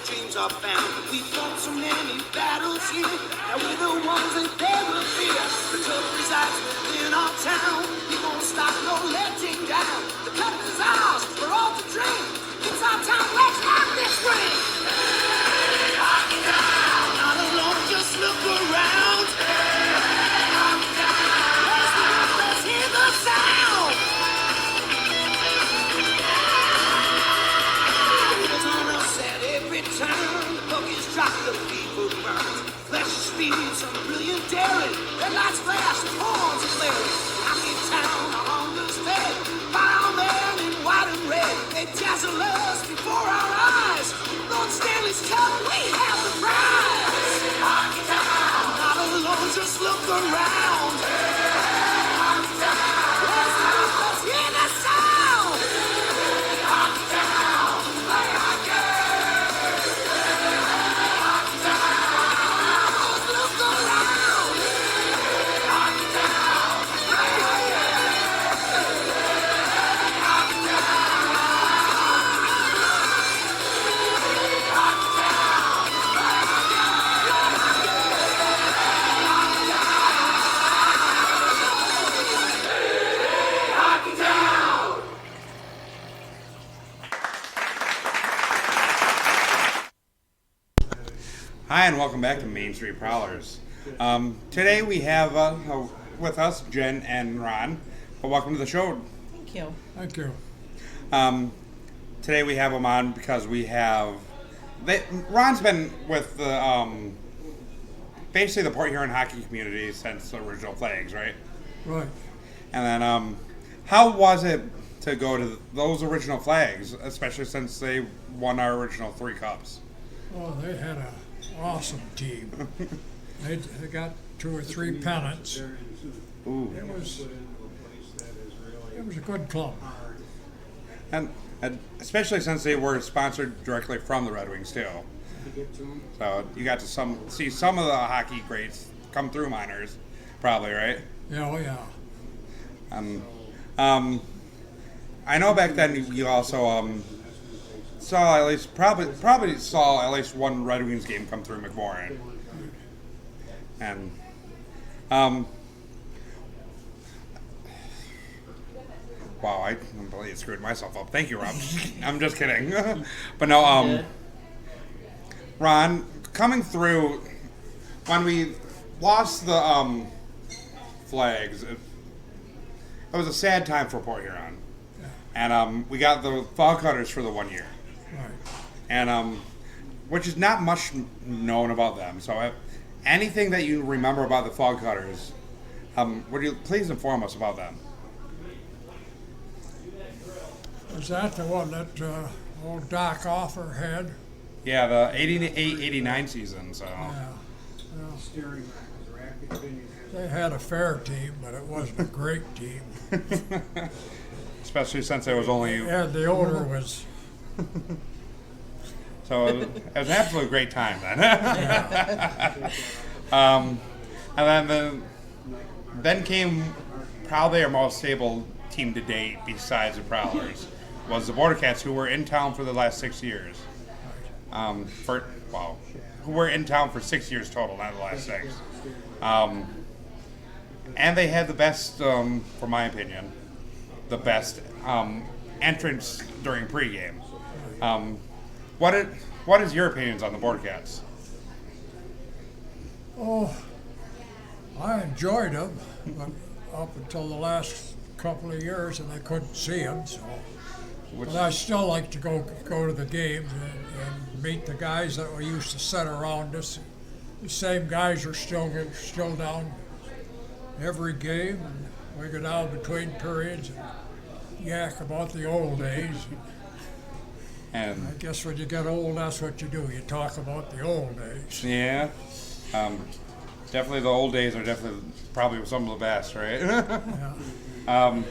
dreams are found. We fought so many battles here, now we're the ones that they will fear. The club resides within our town. We won't stop, no letting down. The cup is ours, we're all to drink. It's our time, let's have this ring. Hey, hockey town. Not alone, just look around. Hey, hockey town. Let's hear the sound. It's on us at every turn. The puck is dropped, the fever burns. Flash of speed, some brilliant daring. Red lights flash, the horns are blaring. Hockey town, our hunger's fed. By our men in white and red. They dazzle us before our eyes. Lord Stanley's Cup, we have the prize. Hockey town, not alone, just look around. Hey, hockey town. Let's hear the sound. Hey, hockey town. Play hockey. Hey, hockey town. Look around. Hey, hockey town. Play hockey. Hey, hockey town. Hi, and welcome back to Main Street Prowlers. Today we have with us Jen and Ron. But welcome to the show. Thank you. Thank you. Today we have them on because we have... Ron's been with the basically the Port Huron hockey community since the original Flags, right? Right. And then how was it to go to those original Flags, especially since they won our original 3 cups? Well, they had an awesome team. They got 2 or 3 pennants. Ooh. It was a good club. And especially since they were sponsored directly from the Red Wings too. So you got to see some of the hockey greats come through minors, probably, right? Yeah, oh yeah. I know back then you also saw at least probably saw at least one Red Wings game come through McMorran. And wow, I completely screwed myself up. Thank you, Rob. I'm just kidding. But no, Ron, coming through when we lost the Flags, it was a sad time for Port Huron. And we got the Fog Cutters for the 1 year. Right. And which is not much known about them. So anything that you remember about the Fog Cutters, would you please inform us about them? Was that the one that old Doc Offer had? Yeah, the 88-89 season. So Yeah. They had a fair team, but it wasn't a great team. especially since it was only And the owner was, so it was an absolute great time then. And then came probably our most stable team to date, besides the Prowlers, was the Border Cats, who were in town for the last 6 years. Who were in town for 6 years total, not the last 6. And they had the best, for my opinion, the best entrance during pregame. What is your opinions on the Border Cats? oh, I enjoyed them, but up until the last couple of years, and I couldn't see them, so. But I still like to go to the games and meet the guys that we used to sit around us. The same guys are still down every game, and we go down between periods and yak about the old days. And I guess when you get old, that's what you do. You talk about the old days. yeah, definitely the old days are definitely probably some of the best, right? Yeah.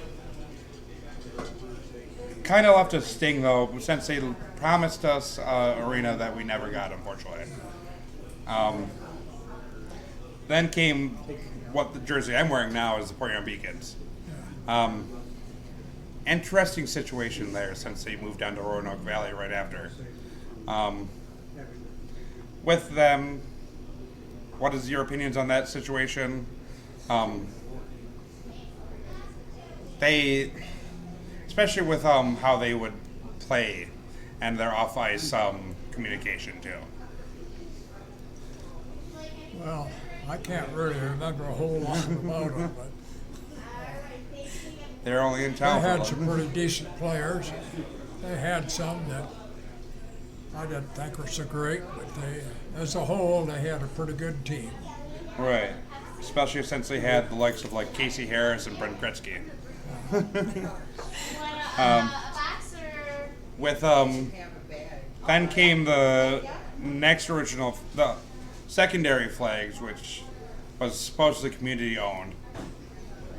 Kind of left a sting though, since they promised us arena that we never got, unfortunately. Then came what the jersey I'm wearing now is the Port Huron Beacons. Interesting situation there since they moved down to Roanoke Valley right after. with them, what is your opinions on that situation? They, especially with how they would play and their off ice communication too. Well, I can't really remember a whole lot about them, but They're only in they town had for some pretty decent players. They had some that I didn't think were so great, but they, as a whole, they had a pretty good team. right, especially since they had the likes of like Casey Harris and Brent Gretzky. With then came the next original, the secondary flags, which was supposedly community owned,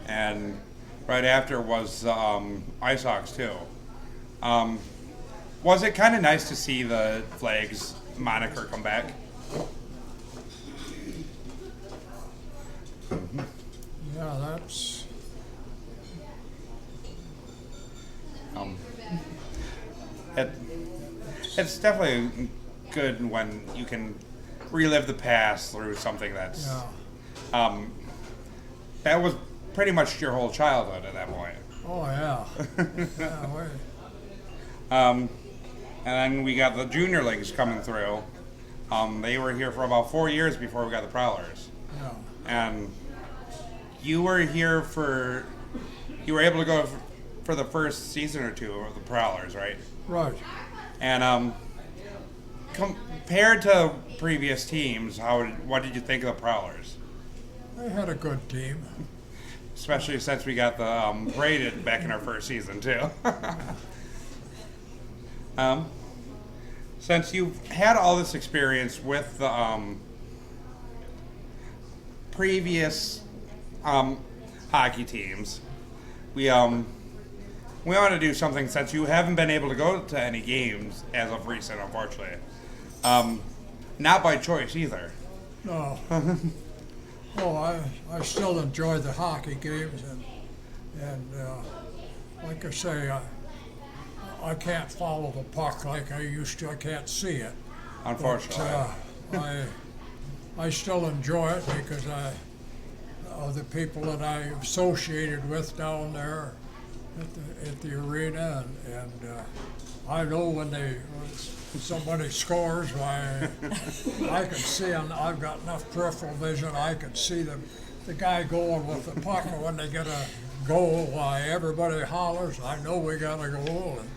and right after was Ice Hawks too. Was it kind of nice to see the flags moniker come back? Yeah, that's Um, it, it's definitely good when you can relive the past through something that's yeah. that was pretty much your whole childhood at that point. Oh yeah. Yeah, And then we got the junior leagues coming through. They were here for about 4 years before we got the Prowlers. yeah. And you were here you were able to go for the first season or two of the Prowlers, right? Right. And compared to previous teams, what did you think of the Prowlers? They had a good team. Especially since we got the braided back in our first season too. Since you've had all this experience with the previous hockey teams, we want to do something since you haven't been able to go to any games as of recent, unfortunately. Not by choice either. No. Oh, I still enjoy the hockey games, and like I say, I can't follow the puck like I used to. I can't see it. Unfortunately. But, I still enjoy it because of the people that I associated with down there at the arena, and I know when somebody scores, I can see, and I've got enough peripheral vision, I can see the guy going with the puck, and when they get a goal, why everybody hollers, I know we got a goal. And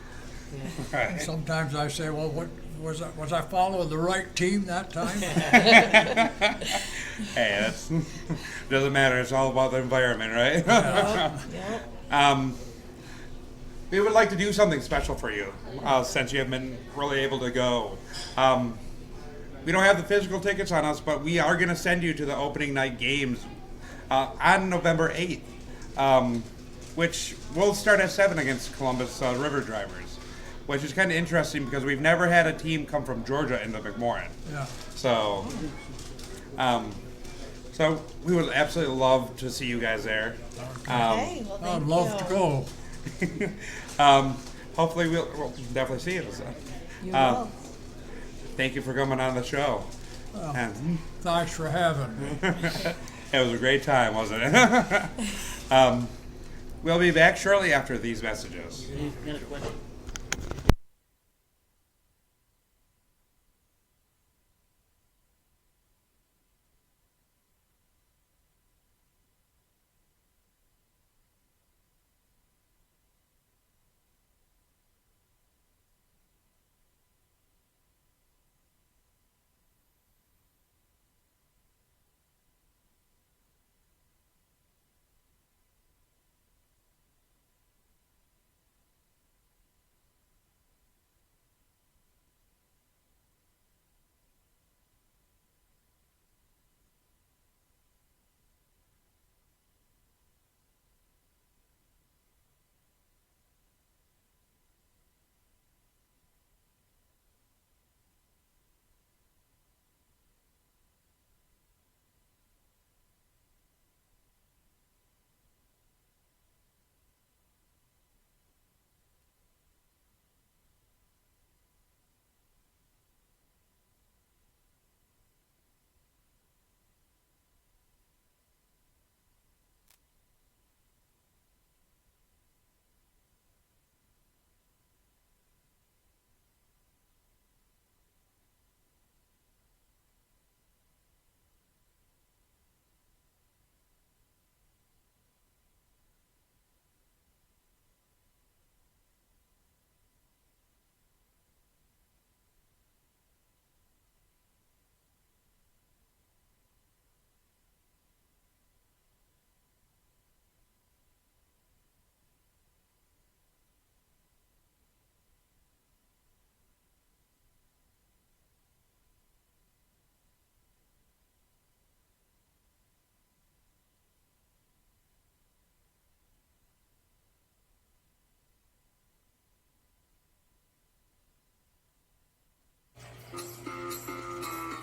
Right. sometimes I say, well, what was I following the right team that time? Hey, that's doesn't matter. It's all about the environment, right? Yeah. We would like to do something special for you since you haven't been really able to go. We don't have the physical tickets on us, but we are going to send you to the opening night games on November 8th, which will start at 7 against Columbus River Drivers, which is kind of interesting because we've never had a team come from Georgia into McMorran. Yeah. So, so we would absolutely love to see you guys there. Okay, well, thank I'd love you. to go. Hopefully we'll definitely see you. So, You will. thank you for coming on the show. And Thanks for having me. it was a great time, wasn't it? We'll be back shortly after these messages.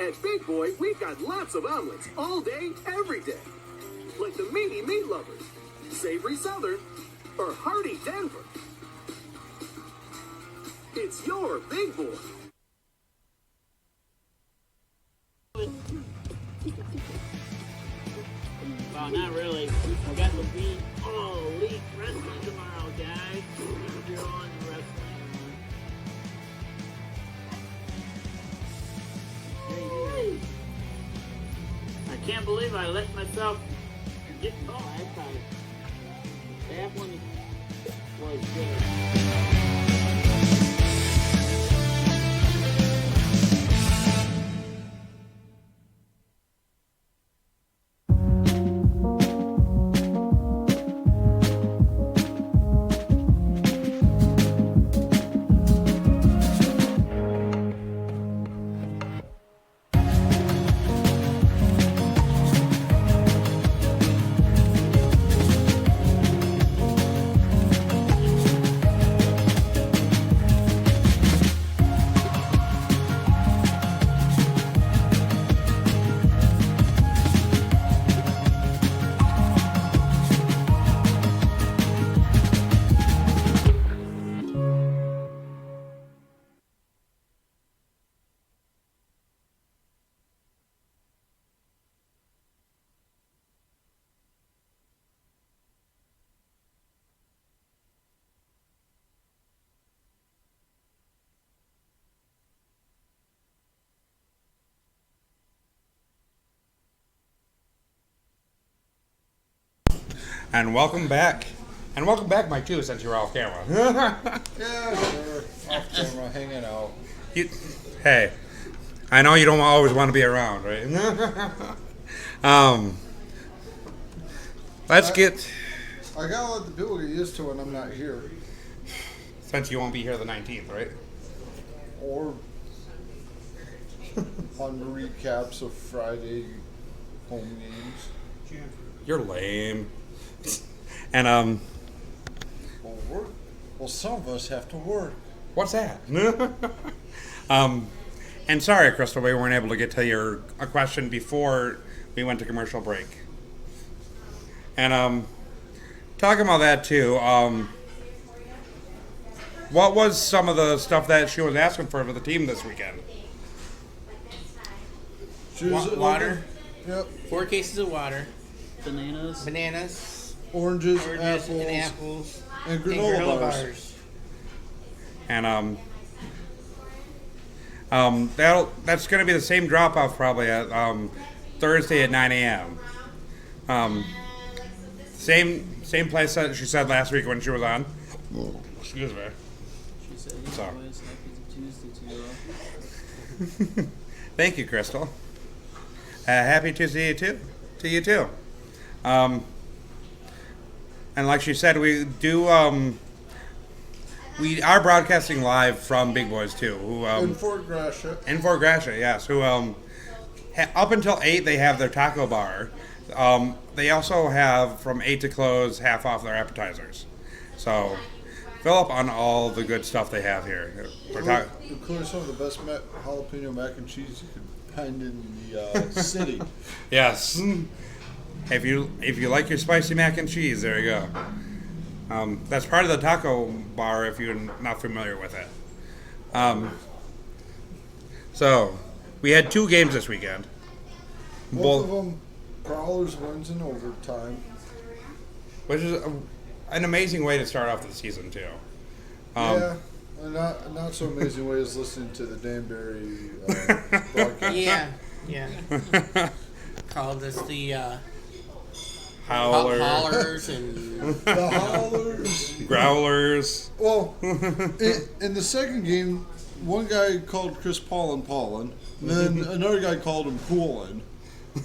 At Big Boy, we've got lots of omelets all day, every day. Like the Meaty Meat Lovers, Savory Southern, or Hearty Denver. It's your Big Boy. Well, not really. I got the beat all elite wrestling tomorrow, guys. If you're on wrestling. I can't believe I let myself get caught. That one was good. And welcome back. And welcome back, Mike, too, since you're off camera. Yeah, sure. Off camera, hanging out. Hey, I know you don't always want to be around, right? Let's get... I gotta let the people get used to when I'm not here. Since you won't be here the 19th, right? Or on the recaps of Friday home games. You're lame. And, Well, some of us have to work. what's that? And sorry, Crystal, we weren't able to get to a question before we went to commercial break. And, talking about that, too, what was some of the stuff that she was asking for the team this weekend? Water. Yep. 4 cases of water. Bananas. Oranges, Oranges and apples. and granola bars. And that's going to be the same drop off probably at Thursday at 9 a.m. Same place that she said last week when she was on. Excuse me. She said, So. boys, happy Tuesday to you all. Thank you, Crystal. Happy Tuesday to you too. And like she said, we are broadcasting live from Big Boys too. Who In Fort Gratiot. in Fort Gratiot, yes. Who up until 8 they have their taco bar. They also have from 8 to close half off their appetizers. So fill up on all the good stuff they have here. Including some of the best jalapeno mac and cheese you could find in the city. Yes. If you like your spicy mac and cheese, there you go. That's part of the taco bar if you're not familiar with it. So we had 2 games this weekend. Both of them, Prowlers wins in overtime. Which is an amazing way to start off the season too. Yeah, and not so amazing way as listening to the Danbury broadcast. Yeah. Called us the Howlers, and The Howlers. growlers. Well, in the second game, one guy called Chris Paulin, and then another guy called him Poolin.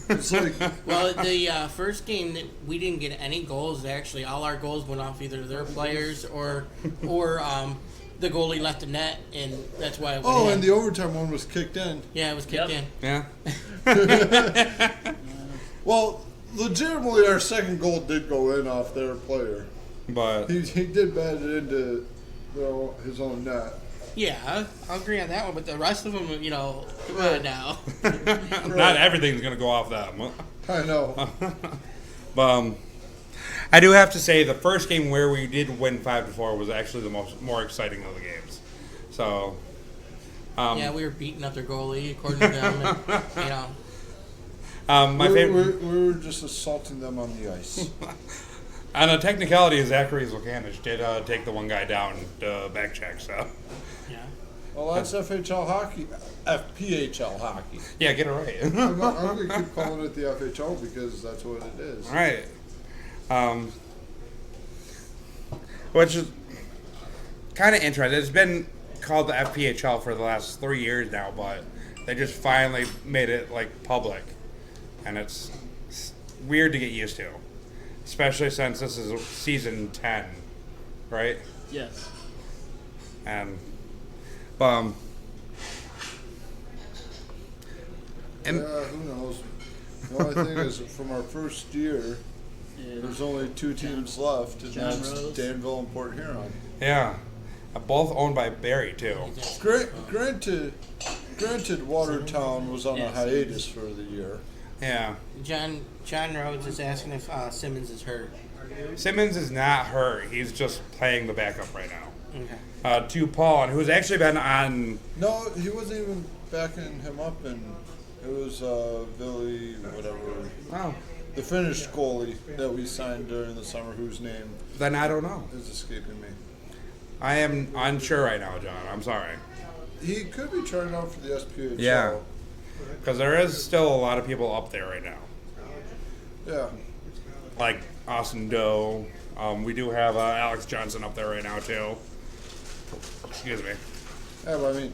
It's like, well, the first game that we didn't get any goals. Actually, all our goals went off either their players or the goalie left the net, and that's why it went in. and the overtime one was kicked in. Yeah, it was kicked in. Yeah. Well, legitimately, our second goal did go in off their player. But He did bat it into his own net. Yeah, I'll agree on that one, but the rest of them, come on now. Not everything's gonna go off them. I know. But I do have to say the first game where we did win 5-4 was actually the more exciting of the games. So. Yeah, we were beating up their goalie according to them, and, My favorite. We were just assaulting them on the ice. On a technicality, Zachary Zolkanich did take the one guy down back check. So. yeah. Well, that's FHL hockey. FPHL hockey. Yeah, get it right. I'm going to keep calling it the FHL because that's what it is. All right. Which is kind of interesting. It's been called the FPHL for the last 3 years now, but they just finally made it public, and it's weird to get used to, especially since this is season 10, right? Yes. And Yeah, who knows? The only thing is, from our first year, there's only 2 teams left, and John that's Rose. Danville and Port Huron. yeah, both owned by Barry too. Granted, Watertown was on a hiatus for the year. Yeah, John Rhodes is asking if Simmons is hurt. Simmons is not hurt. He's just playing the backup right now. Okay. To Paul, who's actually been on. No, he wasn't even backing him up, and it was Billy, whatever, Oh, the Finnish goalie that we signed during the summer, whose name then I don't know. is escaping me. I am unsure right now, John. I'm sorry. He could be trying out for the SPHL. Yeah. Because there is still a lot of people up there right now, Yeah. like Austin Doe. We do have Alex Johnson up there right now too. Excuse me. Yeah, but I mean,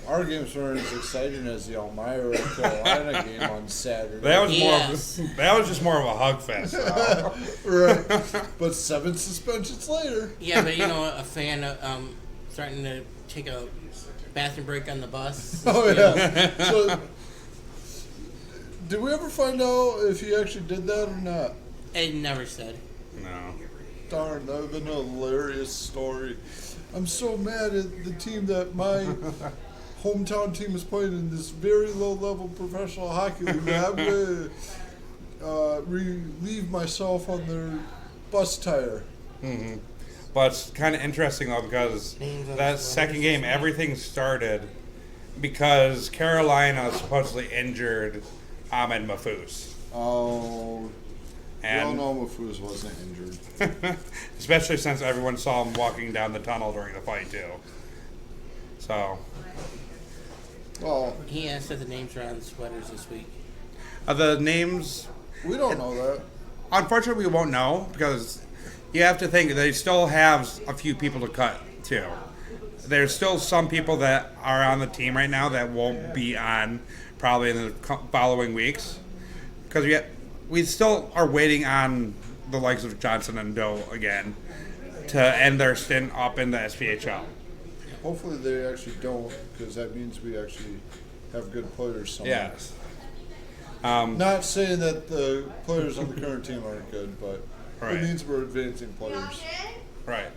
our games weren't as exciting as the Elmira Carolina game on Saturday. That was Yes. that was just more of a hug fest. though. Right. But 7 suspensions later. Yeah, but a fan starting to take a bathroom break on the bus. Oh, yeah. So, did we ever find out if he actually did that or not? It never said. No. Darn, that would have been a hilarious story. I'm so mad at the team that my hometown team is playing in this very low-level professional hockey league. that I'm going to relieve myself on their bus tire. Hmm. But it's kind of interesting though because that second game, everything started because Carolina supposedly injured Ahmed Mahfouz. Oh, we all And know Mahfouz wasn't injured. especially since everyone saw him walking down the tunnel during the fight too. So Well, He asked if the names are on the sweaters this week. the names, we don't know that. unfortunately, we won't know because you have to think they still have a few people to cut too. There's still some people that are on the team right now that won't be on probably in the following weeks because we still are waiting on the likes of Johnson and Doe again to end their stint up in the SPHL. Hopefully they actually don't, because that means we actually have good players somewhere. Yes. Not saying that the players on the current team aren't good, but Right. it means we're advancing players. Right.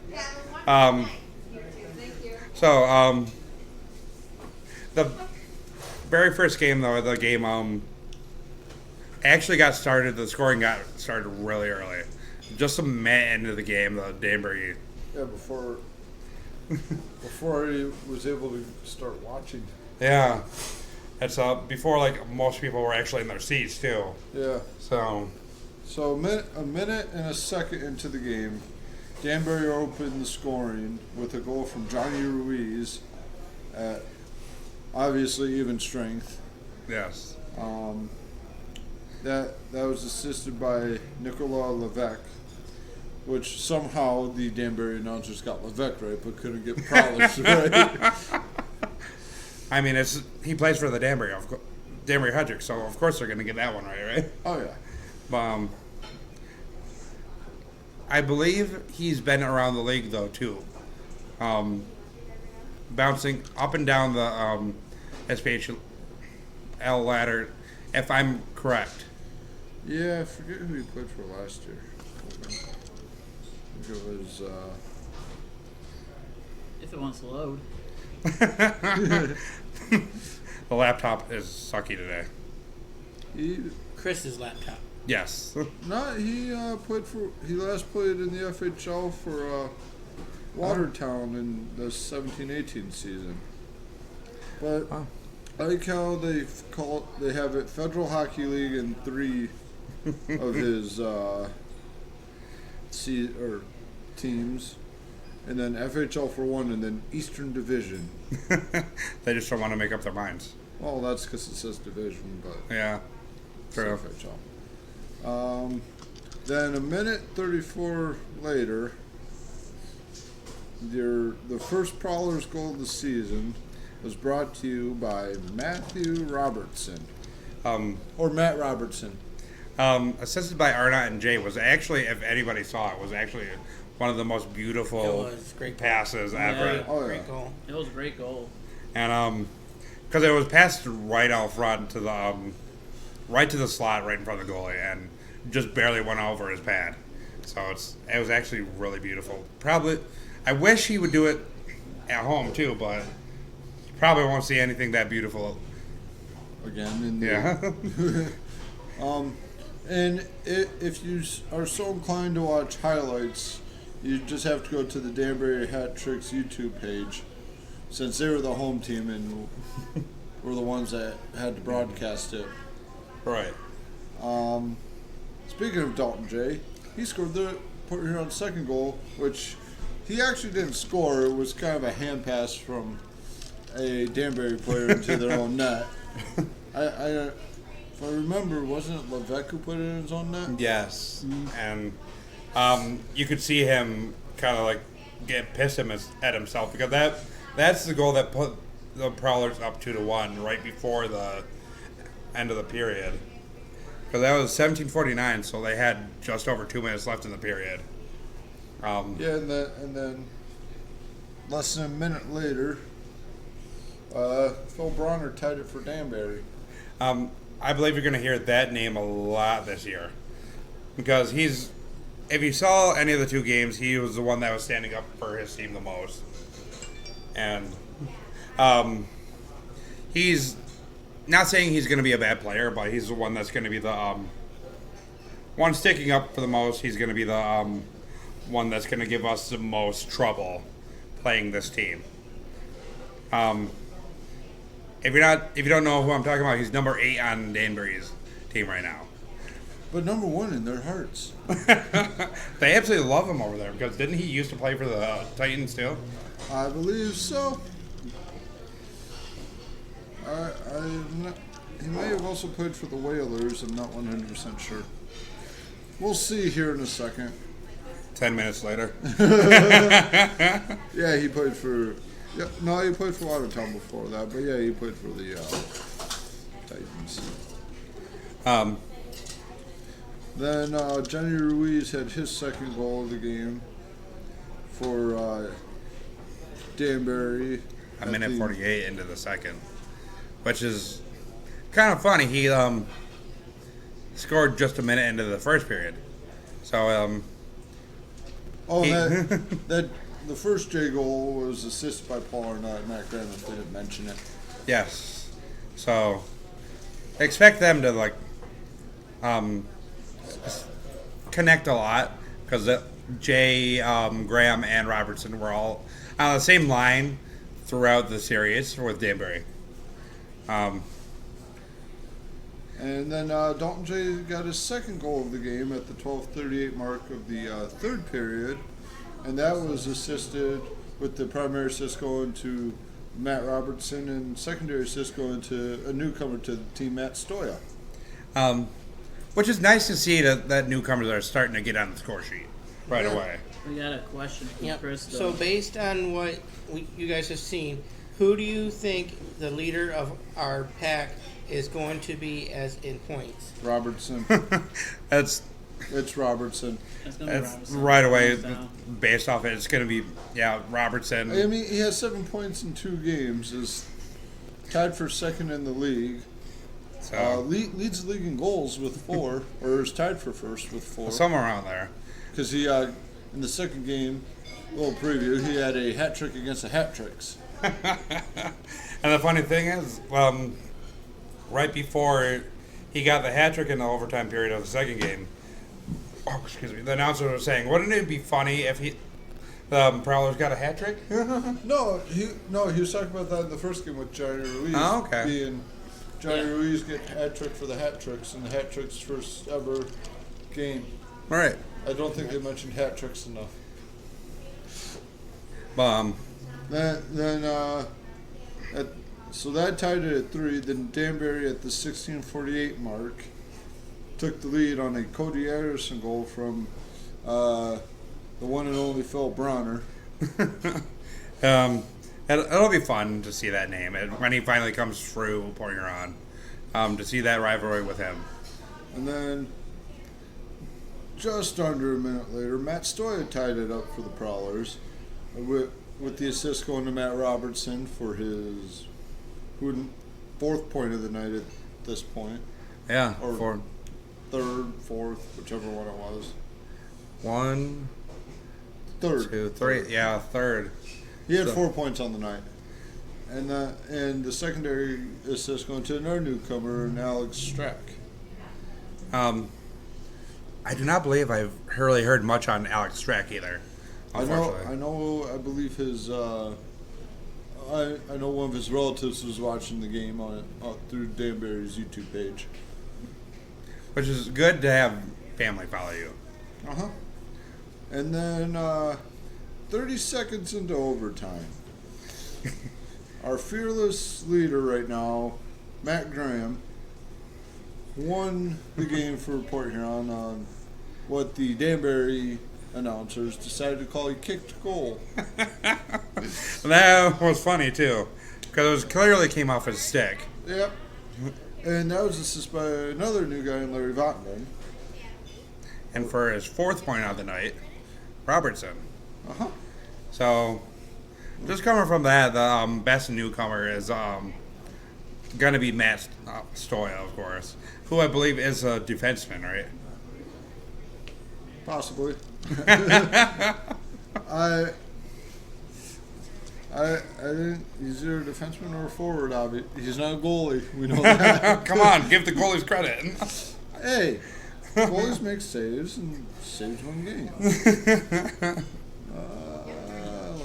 The very first game, though, the game actually got started. The scoring got started really early, just a minute into the game. The Danbury. Yeah, before I was able to start watching. Yeah, it's before most people were actually in their seats too. Yeah. So So a minute and a second into the game, Danbury opened the scoring with a goal from Johnny Ruiz at obviously even strength. yes, That was assisted by Nicolas Levesque, which somehow the Danbury announcers got Levesque right, but couldn't get Prowlish right. I mean he plays for the Danbury Hudrick, so of course they're going to get that one right? Oh yeah. I believe he's been around the league though too, bouncing up and down the SPHL ladder, if I'm correct. Yeah, I forget who he played for last year. I think it was If it wants to load. The laptop is sucky today. Chris's laptop. Yes. He last played in the FHL for Watertown in the 17-18 season. But I like how they have it Federal Hockey League in 3 of his teams, and then FHL for 1, and then Eastern Division. They just don't want to make up their minds. Well, that's because it says division, but Yeah. it's True. FHL. Then a minute 34 later, the first Prowlers goal of the season was brought to you by Matthew Robertson. Or Matt Robertson. Assisted by Arnott and Jay was actually, if anybody saw it, was actually one of the most beautiful It was great goal. passes ever. Yeah. Oh, yeah. Great goal. It was a great goal. And because it was passed right out front to the right to the slot, right in front of the goalie, and just barely went over his pad. So it was actually really beautiful. Probably, I wish he would do it at home too, but you probably won't see anything that beautiful. Again, in the, Yeah. And if you are so inclined to watch highlights, you just have to go to the Danbury Hat Tricks YouTube page, since they were the home team and were the ones that had to broadcast it. Right. Speaking of Dalton J, he scored the Port Huron second goal, which he actually didn't score. It was kind of a hand pass from a Danbury player into their own net. If I remember, wasn't it Levesque who put it in his own net? Yes. And you could see him kind of like get pissed at himself because that's the goal that put the Prowlers up 2-1 right before the end of the period. Because that was 17:49, so they had just over 2 minutes left in the period. Yeah, and then less than a minute later, Phil Bronner tied it for Danbury. I believe you're going to hear that name a lot this year. Because if you saw any of the 2 games, he was the one that was standing up for his team the most. And he's not saying he's going to be a bad player, but he's the one that's going to be the one sticking up for the most. He's going to be the one that's going to give us the most trouble playing this team. If you don't know who I'm talking about, he's number 8 on Danbury's team right now. But number 1 in their hearts. They absolutely love him over there because didn't he used to play for the Titans too? I believe so. He may have also played for the Whalers. I'm not 100% sure. We'll see here in a second. 10 minutes later. Yeah, he played for. Yeah, no, he played for Watertown before that, but yeah, he played for the Titans. Then Johnny Ruiz had his second goal of the game for Danbury. A minute 48 into the second, which is kind of funny. He scored just a minute into the first period. So that the first J goal was assisted by Paul Arnott and Matt Graham, if they didn't mention it. yes. So expect them to like connect a lot because Jay, Graham, and Robertson were all on the same line throughout the series with Danbury. And then Dalton J got his second goal of the game at the 12:38 mark of the third period, and that was assisted with the primary assist going to Matt Robertson and secondary assist going to a newcomer to the team, Matt Stoya. Which is nice to see that newcomers are starting to get on the score sheet right away. We got a question from Yep. Chris. So based on what you guys have seen, who do you think the leader of our pack is going to be as in points? Robertson. It's Robertson. It's gonna be Robinson. right away Hands down. based off it. It's going to be Robertson. I mean, he has 7 points in 2 games, is tied for second in the league. So Leads the league in goals with 4, or is tied for first with 4. somewhere around there. Because he, in the second game, little preview, he had a hat trick against the Hat Tricks. And the funny thing is, right before he got the hat trick in the overtime period of the second game, the announcer was saying, "Wouldn't it be funny if the Prowlers got a hat trick?" No, he was talking about that in the first game with Johnny Ruiz. Oh, okay. Being Johnny Ruiz getting hat trick for the hat tricks and the hat tricks first ever game. All right. I don't think they mentioned hat tricks enough. So that tied it at 3. Then Danbury at the 16:48 mark took the lead on a Cody Anderson goal from the one and only Phil Bronner. It'll be fun to see that name when he finally comes through Port Huron. To see that rivalry with him. And then just under a minute later, Matt Stoya tied it up for the Prowlers with the assist going to Matt Robertson for his fourth point of the night at this point. Yeah, Or third, fourth, whichever one it was. 1, Third. 2, 3. Yeah, third. He had 4 points on the night. And the secondary assist going to another newcomer, Alex Strack. I do not believe I've really heard much on Alex Strack either. Unfortunately. I believe his. I know one of his relatives was watching the game through Danbury's YouTube page. Which is good to have family follow you. And then 30 seconds into overtime, our fearless leader right now, Matt Graham, won the game for Port Huron on what the Danbury announcers decided to call a kicked goal. That was funny too, because it clearly came off his stick. Yep. And that was assisted by another new guy, Larry Votman. And for his fourth point of the night, Robertson. So, just coming from that, the best newcomer is going to be Matt Stoya, of course, who I believe is a defenseman, right? Possibly. I didn't. He's either a defenseman or a forward. Obviously, he's not a goalie. We know that. Come on, give the goalies credit. Hey, goalies make saves and saves one game.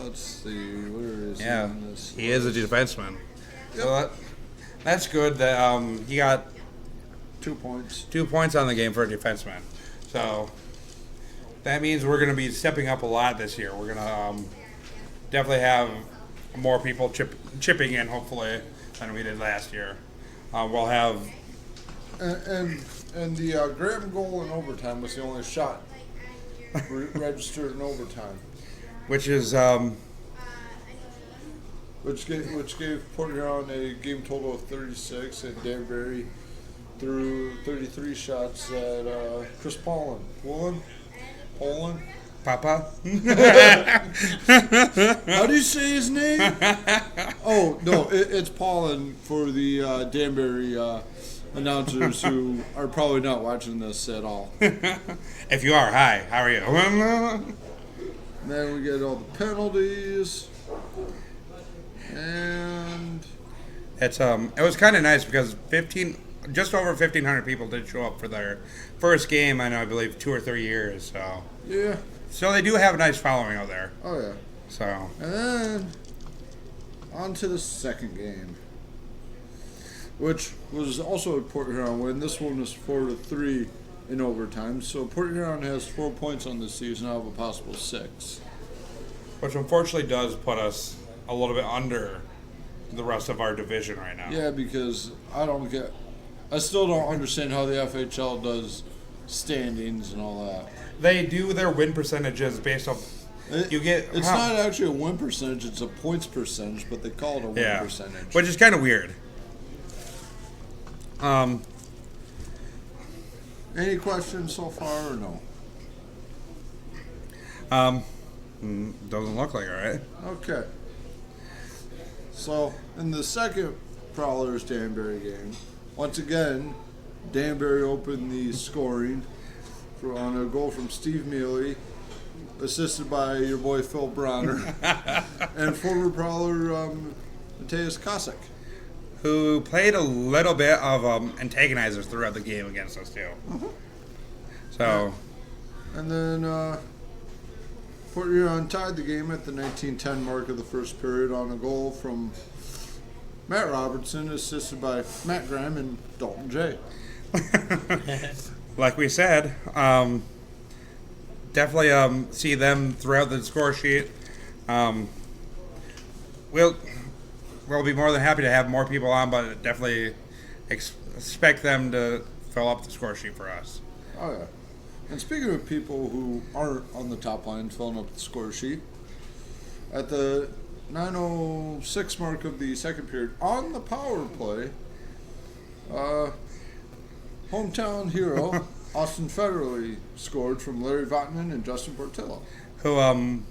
Let's see. Where is he on this? He is a defenseman. Yep. So that's good that he got 2 points. 2 points on the game for a defenseman. So that means we're going to be stepping up a lot this year. We're going to definitely have more people chipping in, hopefully, than we did last year. We'll have... And the Graham goal in overtime was the only shot registered in overtime. Which is... Which gave Port Huron a game total of 36, and Danbury threw 33 shots at Chris Poland. Poland? Papa? How do you say his name? Oh, no, it's Poland for the Danbury announcers who are probably not watching this at all. If you are, hi, how are you? And then we get all the penalties. And it was kind of nice because just over 1,500 people did show up for their first game in, I believe, 2 or 3 years. So yeah. So they do have a nice following out there. Oh yeah. So. And then on to the second game, which was also a Port Huron win. This one was 4-3 in overtime. So Port Huron has 4 points on this season out of a possible 6. Which unfortunately does put us a little bit under the rest of our division right now. Yeah, because I still don't understand how the FHL does standings and all that. They do their win percentages based off. It's not actually a win percentage; it's a points percentage, but they call it a win percentage, which is kind of weird. Any questions so far or no? Doesn't look like it, right? Okay. So, in the second Prowlers Danbury game, once again, Danbury opened the scoring on a goal from Steve Mealy assisted by your boy Phil Bronner, and former prowler Mateusz Kosik. Who played a little bit of antagonizers throughout the game against us too. So, And then Port Huron tied the game at the 19:10 mark of the first period on a goal from Matt Robertson, assisted by Matt Graham and Dalton J. like we said, definitely see them throughout the score sheet. We'll be more than happy to have more people on, but definitely expect them to fill up the score sheet for us. Oh, yeah. And speaking of people who aren't on the top line filling up the score sheet, at the 9:06 mark of the second period, on the power play, hometown hero Austin Federley scored from Larry Votman and Justin Portillo. Who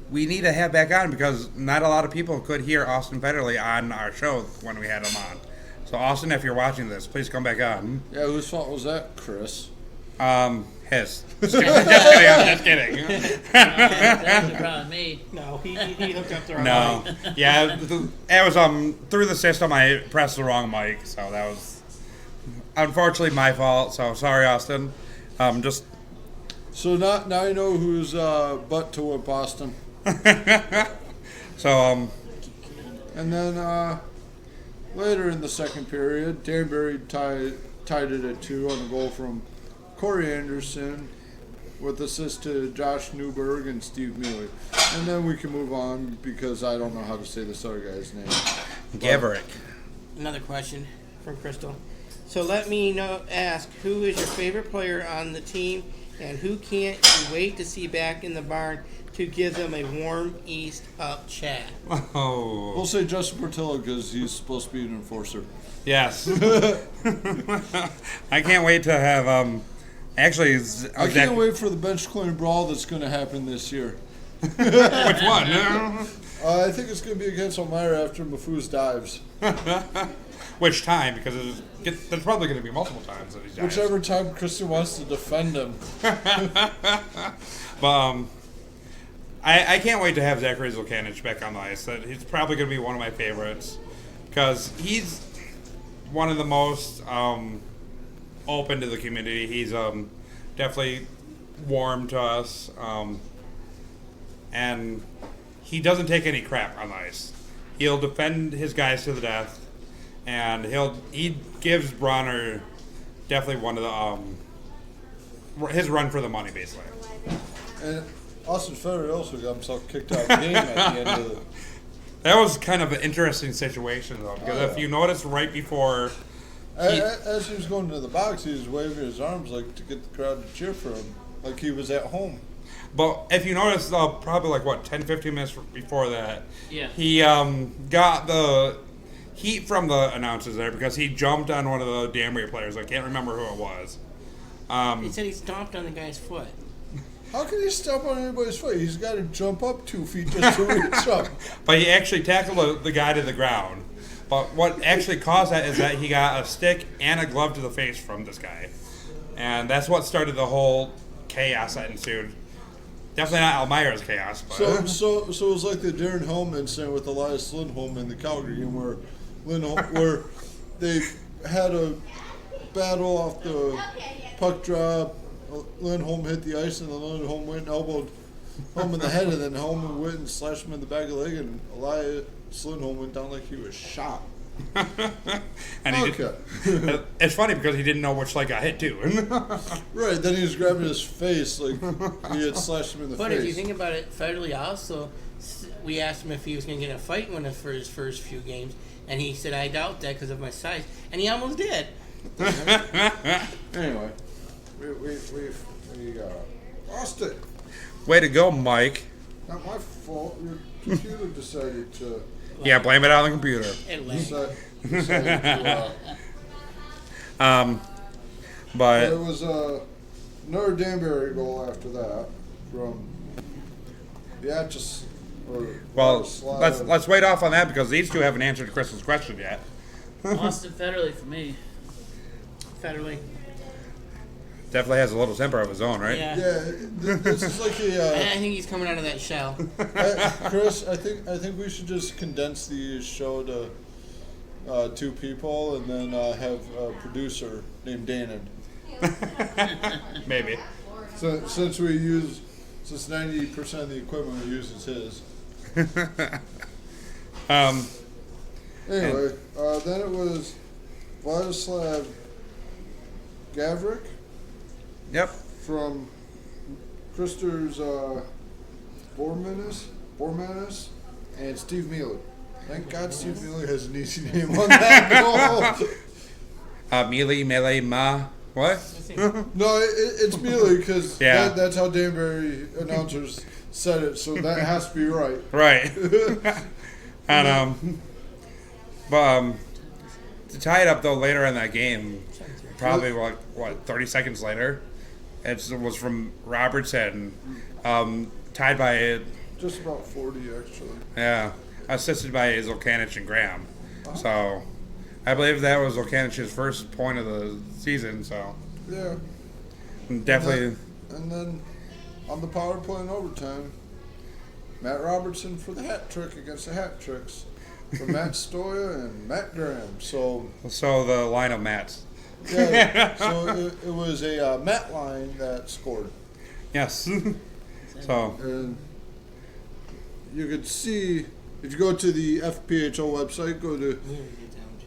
we need to have back on because not a lot of people could hear Austin Federley on our show when we had him on. So Austin, if you're watching this, please come back on. Yeah, whose fault was that, Chris? His. Just kidding. I'm just kidding. That's probably me. No, he hooked up the wrong No. mic. Yeah, it was through the system. I pressed the wrong mic, so that was unfortunately my fault. So sorry, Austin. Just So now you know whose butt to whip Austin. so And then later in the second period, Danbury tied it at 2 on a goal from Corey Anderson with assist to Josh Newberg and Steve Mealy. And then we can move on because I don't know how to say this other guy's name. Gaverick. Another question from Crystal. So let me ask, who is your favorite player on the team, and who can't you wait to see back in the barn to give them a warm East up chat? Oh. We'll say Justin Portillo because he's supposed to be an enforcer. Yes. I can't wait to have actually. I can't wait for the bench clearing brawl that's going to happen this year. Which one? I think it's going to be against Elmira after Mafouz dives. Which time? Because there's probably going to be multiple times that he's dives. Whichever time Kristen wants to defend him. But I can't wait to have Zachary Zulkanich back on the ice. He's probably going to be one of my favorites because he's one of the most open to the community. He's definitely warm to us, and he doesn't take any crap on the ice. He'll defend his guys to the death, and he gives Bronner definitely one of the his run for the money basically. And Austin Federer also got himself kicked out of the game at the end of the... That was kind of an interesting situation though, because if you notice right before As he was going to the box, he was waving his arms like to get the crowd to cheer for him, like he was at home. But if you notice, probably like what 10-15 minutes before that, Yeah. he got the heat from the announcers there because he jumped on one of the Danbury players. I can't remember who it was. He said he stomped on the guy's foot. How can he step on anybody's foot? He's got to jump up 2 feet just to reach up. But he actually tackled the guy to the ground. But what actually caused that is that he got a stick and a glove to the face from this guy. And that's what started the whole chaos that ensued. Definitely not Elmira's chaos. But So it was like the Darren Helm incident with Elias Lindholm in the Calgary game where they had a battle off the puck drop. Lindholm hit the ice and then Lindholm went and elbowed Helm in the head, and then Helm went and slashed him in the back of the leg, and Elias Lindholm went down like he was shot. and he it's funny because he didn't know which leg got hit too. Right, then he was grabbing his face like he had slashed him in the But face. if you think about it, Federley also, we asked him if he was going to get a fight for his first few games, and he said, I doubt that because of my size, and he almost did. Anyway, we lost it. Way to go, Mike. Not my fault. Your computer decided to. Yeah, blame it on the computer. It lagged. Decided to But there was another Danbury goal after that from Beatrice. well, let's wait off on that because these two haven't answered Crystal's question yet. Austin Federley for me. Federley. definitely has a little temper of his own, right? Yeah. Yeah, this is like I think he's coming out of that shell. Chris, I think we should just condense the show to 2 people, and then have a producer named Danon. Maybe. So since 90% of the equipment we use is his. Anyway, then it was Vladislav Gavrik Yep. from Krister's Bormanis and Steve Mealy. Thank God Steve Mealy has an easy name on that goal. Melee, Ma. What? No, it's Mealy because Yeah. that's how Danbury announcers said it, so that has to be right. Right. And to tie it up though, later in that game, probably like 30 seconds later, it was from Robertson, tied by Just about 40, actually. assisted by Zolkanich and Graham. So I believe that was Zolkanich's first point of the season. So Yeah. definitely. And then on the power play in overtime, Matt Robertson for the hat trick against the hat tricks for Matt Stoya and Matt Graham. So the line of Matts. yeah, so it was a Matt line that scored. Yes. So And you could see, if you go to the FPHO website, go to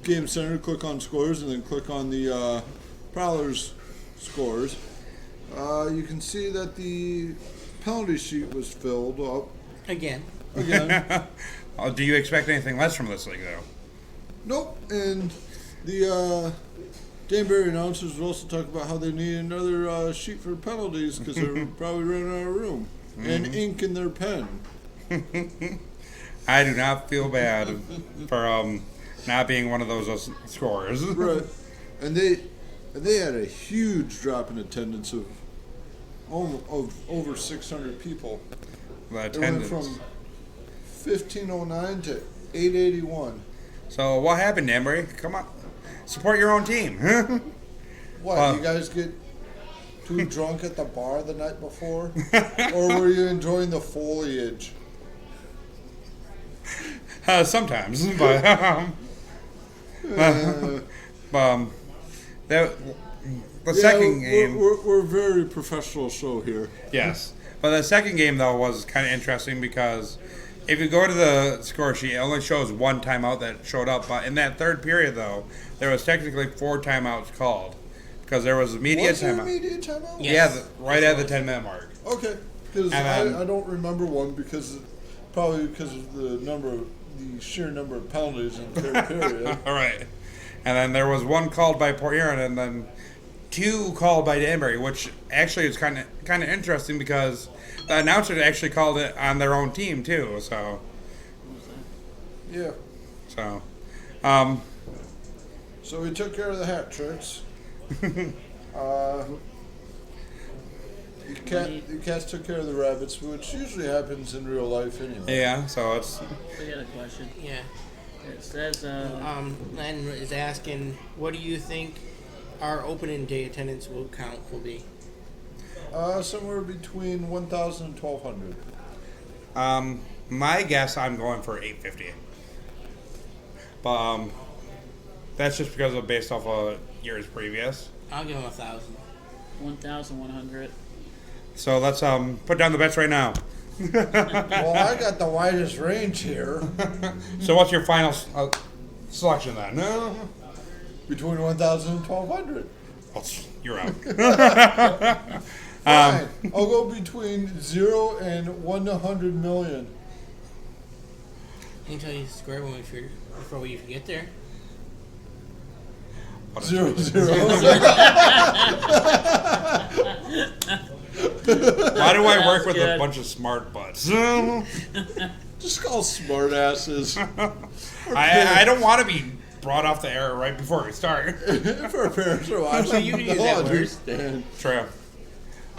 Game Center, click on scores, and then click on the Prowlers scores. You can see that the penalty sheet was filled up Again. again. do you expect anything less from this league though? Nope. And the Danbury announcers would also talk about how they need another sheet for penalties because they're probably running out of room and ink in their pen. I do not feel bad for not being one of those scorers. Right. And they had a huge drop in attendance of over 600 people. The It went attendance. from 1509 to 881. So what happened, Danbury? Come on, support your own team. What, you guys get too drunk at the bar the night before? Or were you enjoying the foliage? Sometimes, but the second game. We're a very professional show here. Yes. But the second game, though, was kind of interesting because if you go to the score sheet, it only shows one timeout that showed up. But in that third period, though, there was technically 4 timeouts called because there was a media Was there a timeout. media timeout? Yeah. Yeah, right at the 10-minute mark. Okay. Because And then- I don't remember one probably because of the sheer number of penalties in the third period. All right. And then there was 1 called by Port Huron and then 2 called by Danbury, which actually is kind of interesting because the announcer actually called it on their own team too. So Yeah. So we took care of the hat tricks. The cats took care of the rabbits, which usually happens in real life anyway. yeah. So it's We got a question. Yeah. It says, Len is asking, what do you think our opening day attendance will be? Somewhere between 1,000 and 1,200. my guess. I'm going for 850. But that's just because of based off of years previous. I'll give him 1,000. 1,100. So let's put down the bets right now. Well, I got the widest range here. So what's your final selection then? No, Between 1,000 and 1,200. you're out. Fine. I'll go between 0 and 100 million. I can tell you the square one before we even get there. 0, 0. Why do I work with a good. bunch of smart butts? Just call smart asses. I don't want to be brought off the air right before we start. If our parents are watching, You can use they'll that word. understand. True.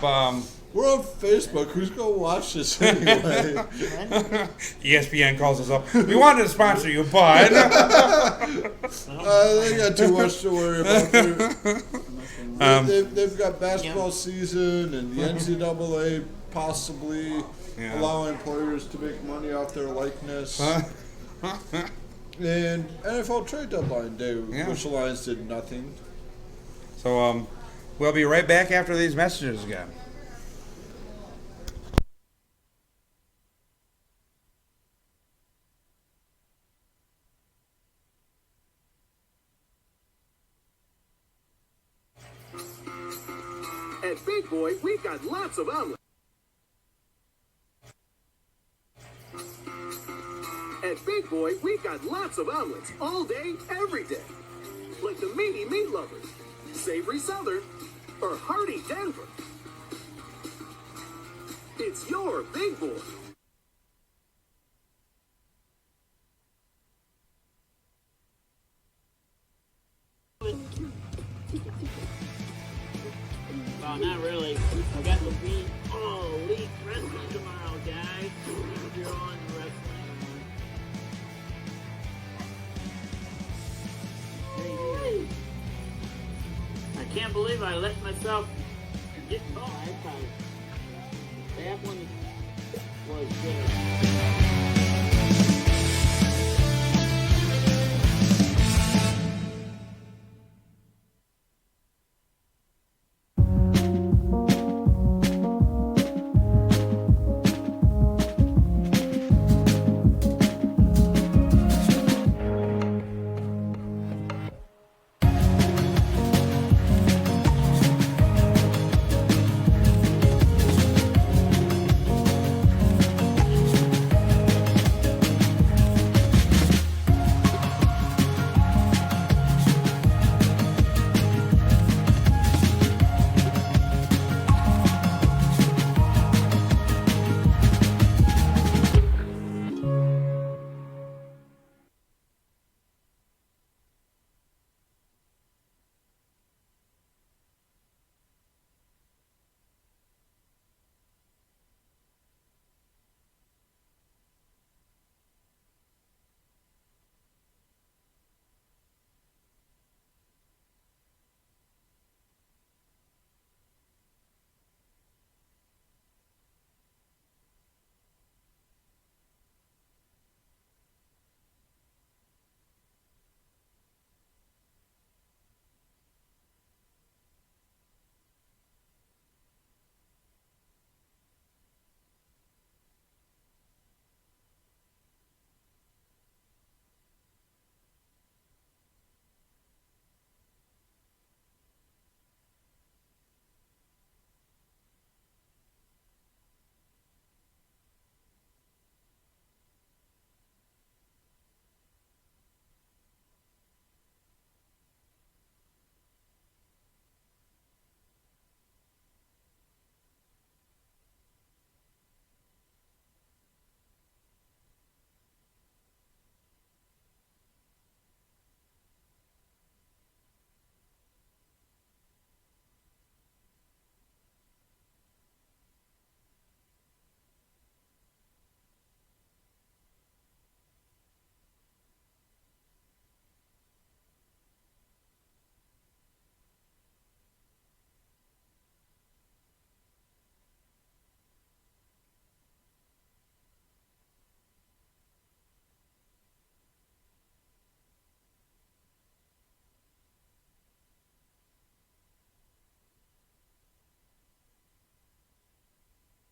But We're on Facebook. Who's going to watch this anyway? ESPN calls us up. We wanted to sponsor you, but They got too much to worry about. They've got basketball season and the NCAA possibly allowing players to make money off their likeness. And NFL trade deadline day, which the Lions did nothing. So we'll be right back after these messages again. At Big Boy, we've got lots of omelets. At Big Boy, we've got lots of omelets all day, every day. Like the Meaty Meat Lovers, Savory Southern, or Hearty Denver. It's your Big Boy. Well, not really. I got the Beat All Elite Wrestling tomorrow, guys. If you're on wrestling. I can't believe I let myself get caught. That one was good.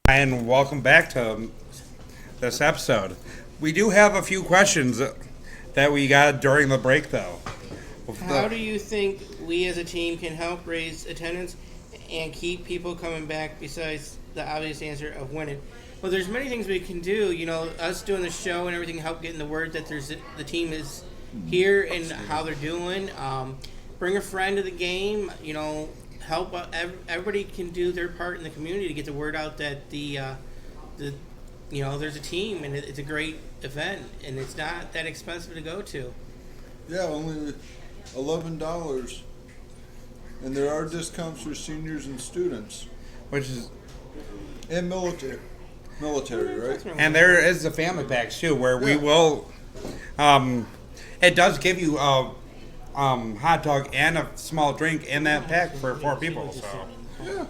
And welcome back to this episode. We do have a few questions that we got during the break, though. How do you think we as a team can help raise attendance and keep people coming back besides the obvious answer of winning? Well, there's many things we can do. You know, us doing the show and everything help getting the word that the team is here and how they're doing. Bring a friend to the game. You know, help. Everybody can do their part in the community to get the word out that there's a team and it's a great event and it's not that expensive to go to. Yeah, only $11, and there are discounts for seniors and students, and military, right? And there is the family packs too, where we will. It does give you hot dog and a small drink in that pack for 4 people. So Yeah.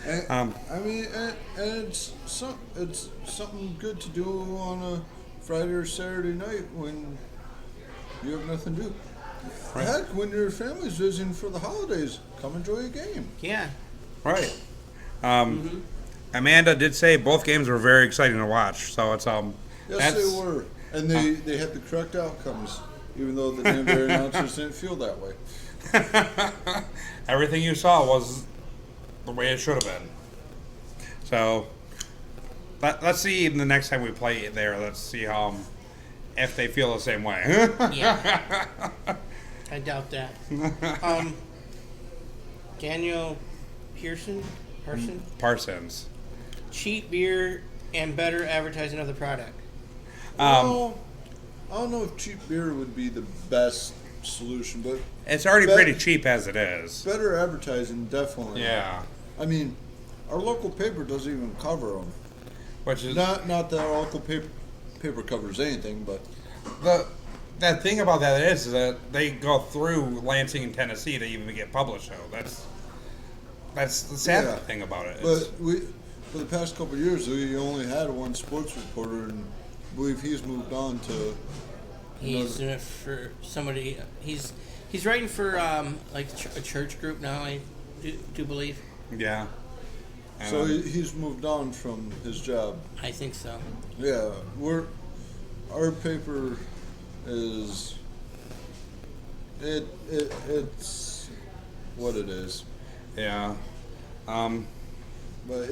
And, Um, I mean, and it's something good to do on a Friday or Saturday night when you have nothing to do. Heck, when your family's visiting for the holidays, come enjoy a game. Yeah. right. Amanda did say both games were very exciting to watch. So it's Yes, that's, they were, and they had the correct outcomes, even though the Danbury announcers didn't feel that way. everything you saw was the way it should have been. So let's see the next time we play there. Let's see if they feel the same way. Yeah. I doubt that. Daniel Pearson? Parsons. Cheap beer and better advertising of the product. Well, I don't know if cheap beer would be the best solution, but It's already Bet- pretty cheap as it is. better advertising, definitely. Yeah. I mean, our local paper doesn't even cover them. Which is Not that our local paper covers anything, but that thing about that is that they go through Lansing and Tennessee to even get published. So that's the sad Yeah. thing about it. but we for the past couple of years we only had one sports reporter, and I believe he's moved on to. He's doing it for somebody. He's writing for like a church group now. I do believe. Yeah. So he's moved on from his job. I think so. Yeah, our paper is it's what it is. Yeah. But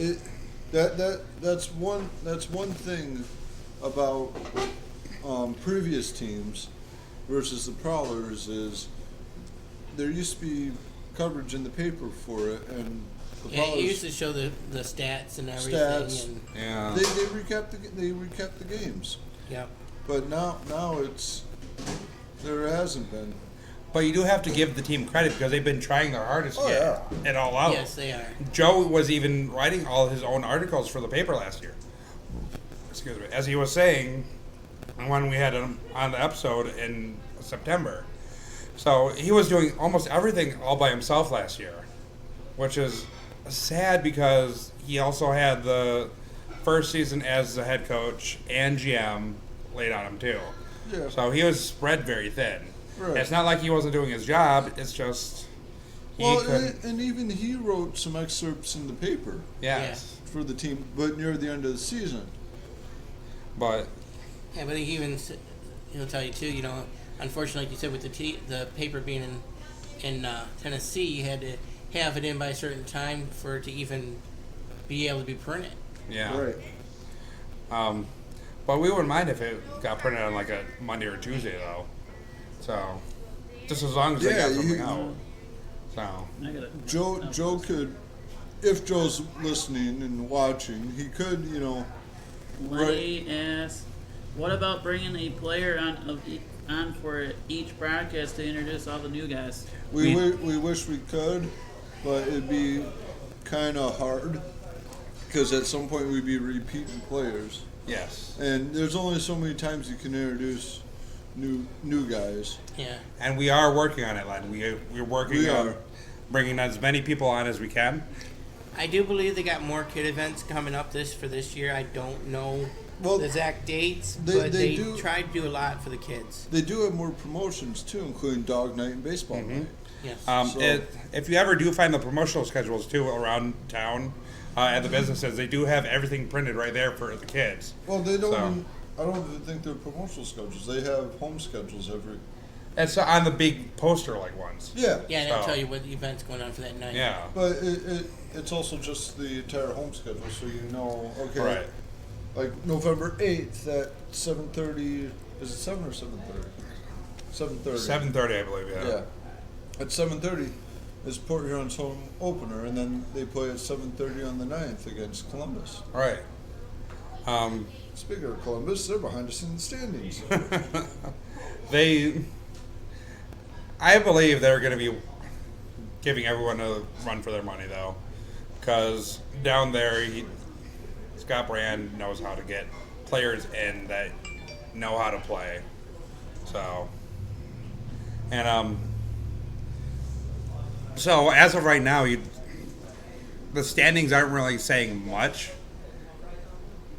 that's one thing about previous teams versus the Prowlers is there used to be coverage in the paper for it, and the Yeah, Prowlers he used to show the stats and everything. Stats. And, Yeah. they recap the games. yeah. But now there hasn't been. But you do have to give the team credit because they've been trying their hardest to get it all out. Yes, they are. Joe was even writing all his own articles for the paper last year. Excuse me. As he was saying when we had him on the episode in September. So he was doing almost everything all by himself last year, which is sad because he also had the first season as the head coach and GM laid on him too. Yeah. So he was spread very thin. Right. It's not like he wasn't doing his job. It's just he Well, couldn't. and even he wrote some excerpts in the paper Yes, for the team, but near the end of the season. but Yeah, but he even he'll tell you too. You know, unfortunately, like you said, with the paper being in Tennessee, you had to have it in by a certain time for it to even be able to be printed. yeah. Right. But we wouldn't mind if it got printed on like a Monday or Tuesday though. So just as long as they Yeah, got something you- out. So I gotta, Joe could, if Joe's listening and watching, he could, Lenny asks, what about bringing a player on for each broadcast to introduce all the new guys? we wish we could, but it'd be kind of hard because at some point we'd be repeating players, yes, and there's only so many times you can introduce new guys. Yeah. and we are working on it, Len. We're working We on are. bringing as many people on as we can. I do believe they got more kid events coming up for this year. I don't know Well, the exact dates, they but they do- tried to do a lot for the kids. They do have more promotions too, including Dog Night and Baseball Mm-hmm. Night. Yes. So- If you ever do find the promotional schedules too around town at the businesses, they do have everything printed right there for the kids. Well, they don't. So- Even, I don't even think they're promotional schedules. They have home schedules every. It's on the big poster like ones. Yeah. Yeah, and they'll So- tell you what event's going on for that night. Yeah. But it's also just the entire home schedule, so you know. Okay. Right. Like November 8th at 7:30. Is it 7 or 7:30? 7:30. 7:30, I believe. Yeah. Yeah. At 7:30 is Port Huron's home opener, and then they play at 7:30 on the 9th against Columbus. Right. Speaking of Columbus, they're behind us in the standings. I believe they're going to be giving everyone a run for their money, though, because down there, Scott Brand knows how to get players in that know how to play. So, and So as of right now, the standings aren't really saying much.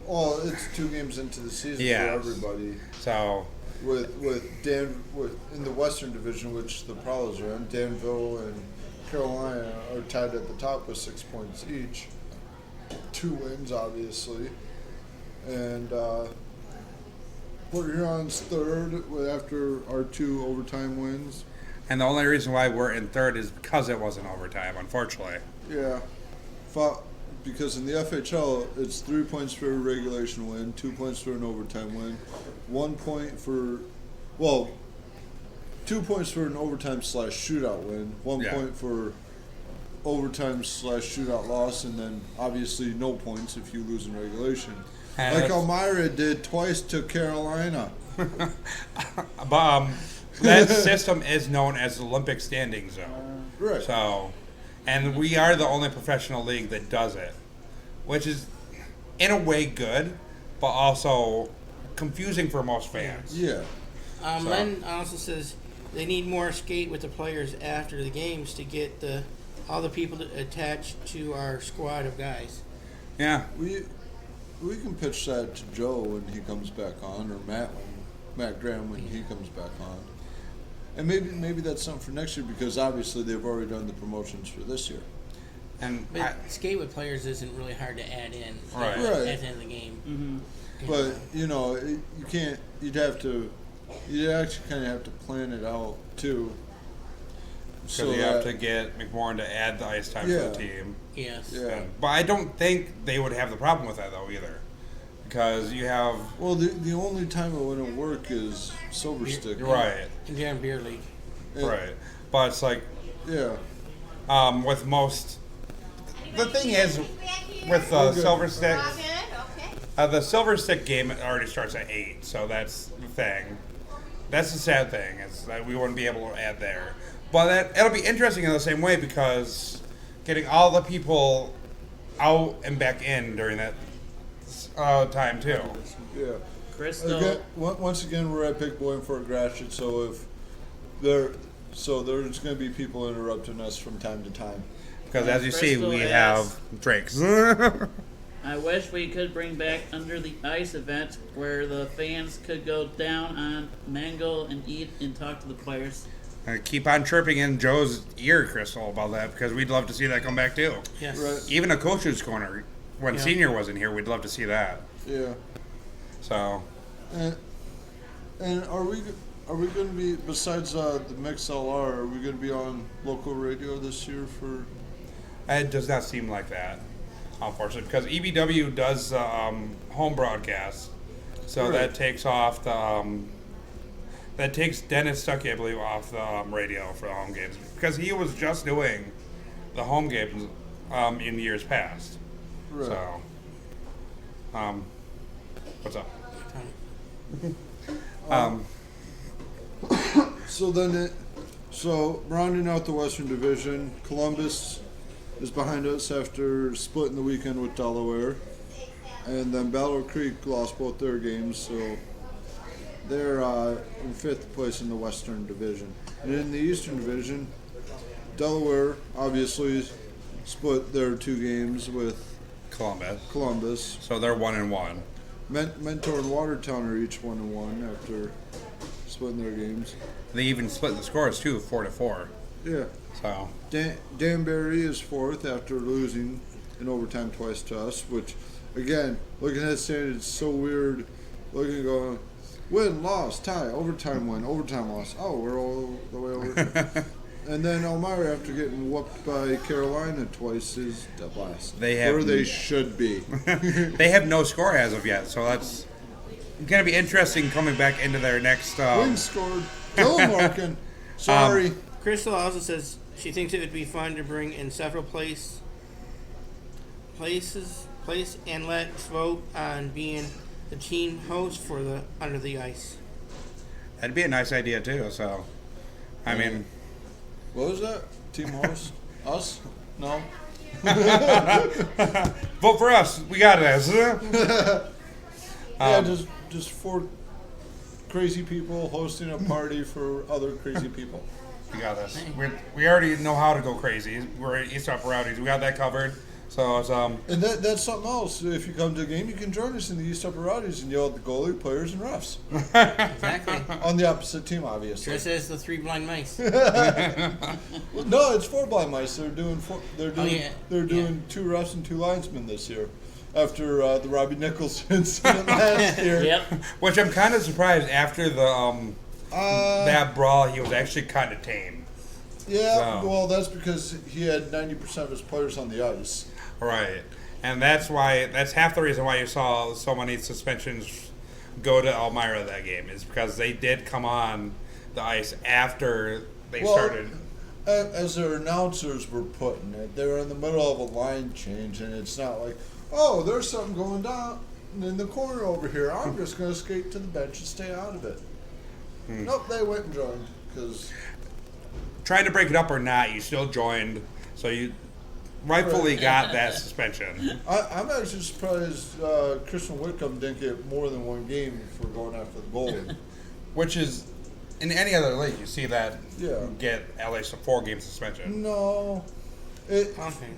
Well, it's 2 games into the season Yeah. for everybody. So With in the Western Division, which the Prowlers are in, Danville and Carolina are tied at the top with 6 points each. 2 wins, obviously, and Port Huron's third after our 2 overtime wins. and the only reason why we're in third is because it wasn't overtime, unfortunately. Yeah, because in the FHL, it's 3 points for a regulation win, 2 points for an overtime win, 1 point for, 2 points for an overtime / shootout win, 1 Yeah. point for overtime / shootout loss, and then obviously no points if you lose in regulation. And Like that's- Elmira did twice to Carolina. But that system is known as the Olympic standing zone. Right. So, and we are the only professional league that does it, which is in a way good, but also confusing for most fans. Yeah. Len also says they need more skate with the players after the games to get all the people attached to our squad of guys. Yeah. We can pitch that to Joe when he comes back on, or Matt Graham when he comes back on. And maybe that's something for next year, because obviously they've already done the promotions for this year. And But skate with players isn't really hard to add in Right. at Right. the end of the game. But you can't. You'd actually kind of have to plan it out too. because you have to get McMorrin to add the ice time for Yeah. the team. Yes. Yeah. But I don't think they would have the problem with that, though, either. Because you have... Well, the only time it wouldn't work is Silver Stick. Right. And Darren Beer League. Right. But it's like, Yeah. with most... The thing is, with Okay. Silver Stick... Okay. The Silver Stick game already starts at 8, so that's the thing. That's the sad thing, is that we wouldn't be able to add there. But it'll be interesting in the same way, because getting all the people out and back in during that time, too. Yeah. Crystal. Again, once again, we're at Big Boy and Fort Gratiot, so there's going to be people interrupting us from time to time. Because as you see, Crystal we asks- have drinks. I wish we could bring back Under the Ice event where the fans could go down on Mango and eat and talk to the players. Keep on chirping in Joe's ear, Crystal, about that, because we'd love to see that come back, too. Yes. Right. Even a coach's corner. When Yeah. Senior wasn't here, we'd love to see that. Yeah. So, And are we going to be, besides the MixLR, are we going to be on local radio this year for? it does not seem like that, unfortunately, because EBW does home broadcast. So Right. that takes off the... that takes Dennis Stuckey, I believe, off the radio for the home games. Because he was just doing the home games in years past. Right. So, what's up? So rounding out the Western Division, Columbus is behind us after splitting the weekend with Delaware, and then Battle Creek lost both their games, so they're in 5th place in the Western Division. And in the Eastern Division, Delaware obviously split their 2 games with Columbus. Columbus. So they're 1-1. Mentor and Watertown are each 1-1 after splitting their games. They even split the scores too, 4-4. Yeah. So Danbury is 4th after losing in overtime twice to us, which, again, looking at standings, it's so weird. Looking and going, win, loss, tie, overtime win, overtime loss. Oh, we're all the way over. And then Elmira, after getting whooped by Carolina twice, is dead last. They have- Where they should be. they have no score as of yet. So that's gonna be interesting coming back into their next. Win scored. Dylan Larkin. Sorry. Crystal also says she thinks it would be fun to bring in several place and let's vote on being the team host for the Under the Ice. That'd be a nice idea too. So, I mean, What was that? Team host? Us? No. vote for us. We got this. Yeah, just 4 crazy people hosting a party for other crazy people. We got this. We already know how to go crazy. We're at East Upper Rowdies. We got that covered. So it's And that's something else. If you come to a game, you can join us in the East Upper Rowdies and yell at the goalie, players, and refs. Exactly. On the opposite team, obviously. Just as the three blind mice. No, it's 4 blind mice. They're doing they're doing 2 refs and 2 linesmen this year. After the Robbie Nichols incident last year. Yep. which I'm kind of surprised after the that brawl. He was actually kind of tame. Yeah, So- well, that's because he had 90% of his players on the ice. Right. And that's half the reason why you saw so many suspensions go to Elmira that game, is because they did come on the ice after they started. As their announcers were putting it, they were in the middle of a line change, and it's not like, oh, there's something going down in the corner over here. I'm just going to skate to the bench and stay out of it. Nope, they went and joined because Trying to break it up or not, you still joined, so you rightfully got that suspension. I'm actually surprised Christian Whitcomb didn't get more than 1 game for going after the goalie. Which is, in any other league, you see that Yeah. get at least a 4-game suspension. No,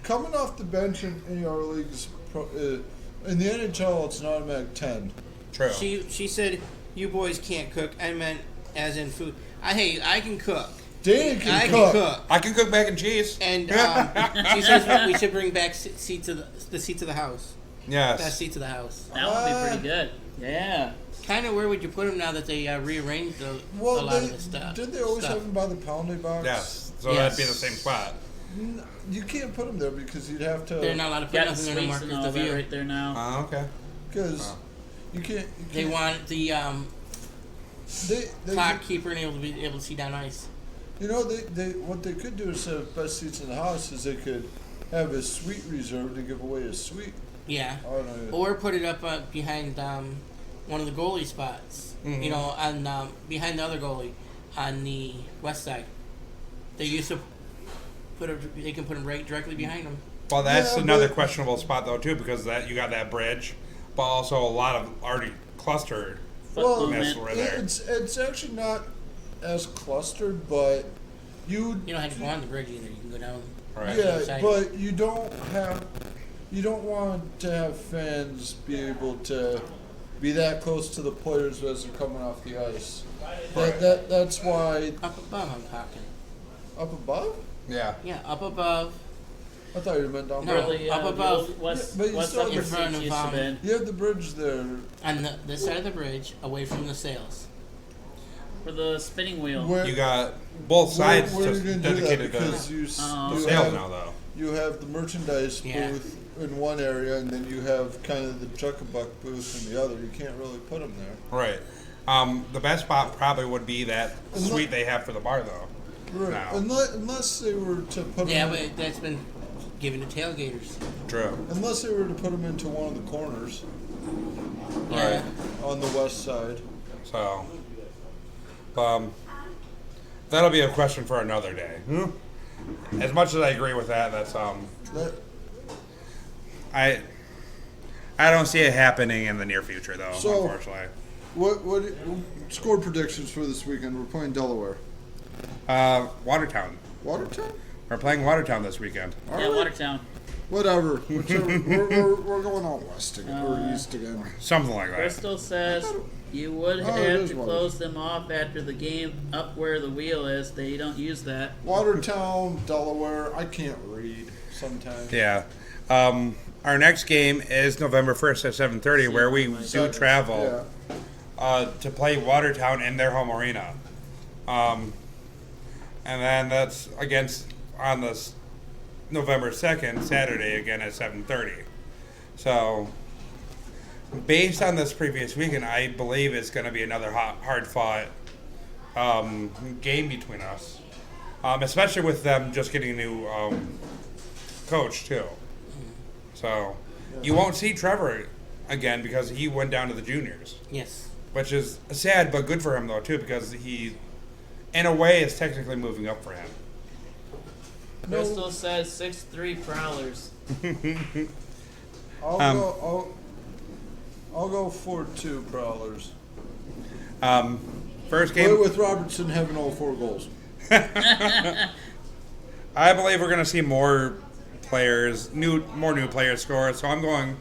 coming off the bench in our leagues, in the NHL, it's an automatic 10. True. She said, "You boys can't cook." I meant as in food. I can cook. Dana can I cook. can cook. I can cook mac and cheese. And she says we should bring back seats of the seats of the house. Best Yes. seats of the house. That would be pretty good. Yeah. Kind of where would you put them now that they rearranged a Well, lot of the stuff? did they always stuff. have them by the pounding box? Yes. So Yes. that'd be the same spot. You can't put them there because you'd have to. They're not allowed to put Got the nothing in the suites and market all of the that view. right there now. Oh, okay. Because you can't. They want the They clock keeper and able to see down ice. You know, they what they could do instead of best seats in the house is they could have a suite reserved and give away a suite. Yeah. On a, Or put it up behind one of the goalie spots. You know, on behind the other goalie on the west side. They used to they can put them right directly behind them. Well, that's Yeah, another but- questionable spot though too, because that you got that bridge, but also a lot of already clustered. Foot well, Mess movement. right there. it's actually not as clustered, but You don't have to go on the bridge either. You can go down. Right. the other yeah, side. but you don't want to have fans be able to be that close to the players as they're coming off the ice. That's why Up above, I'm talking. up above. Yeah. Yeah, up above. I thought you meant down No. below. Where the, Up the above. old West, Yeah, but you West still Upper in front seats of, used to been. You have the bridge there. On this side of the bridge, away from the sails. For the spinning wheel. Where, You got both sides where are you just going to do that? dedicated Because to you Oh. you sales have, now though. you have the merchandise Yeah. booth in one area, and then you have kind of the Chuckabuck booth in the other. You can't really put them there. Right. The best spot probably would be that Unless- suite they have for the bar though. Right. No. Unless they were to put Yeah, them. but that's been given to tailgaters. True. Unless they were to put them into one of the corners Yeah. Right. on the west side. So, that'll be a question for another day. As much as I agree with that, that's That, I don't see it happening in the near future though. So- Unfortunately, what score predictions for this weekend? We're playing Delaware. Watertown. Watertown? We're playing Watertown this weekend. Yeah, Watertown. Whatever. Whichever. we're going out west again or east again. Something like that. Crystal says you would it have is to Watertown. close them off after the game up where the wheel is. They don't use that. Watertown, Delaware. I can't read sometimes. Yeah. Our next game is November 1st at 7:30, where we do travel to play Watertown in their home arena. And then that's against on this November 2nd, Saturday, again at 7:30. So, based on this previous weekend, I believe it's going to be another hard-fought game between us, especially with them just getting a new coach too. So, you won't see Trevor again because he went down to the juniors, Yes. which is sad but good for him though too, because he, in a way, is technically moving up for him. Crystal says 6'3" Prowlers. I'll go 4-2 Prowlers. First But game, with Robertson having all 4 goals. I believe we're going to see more new players score. So I'm going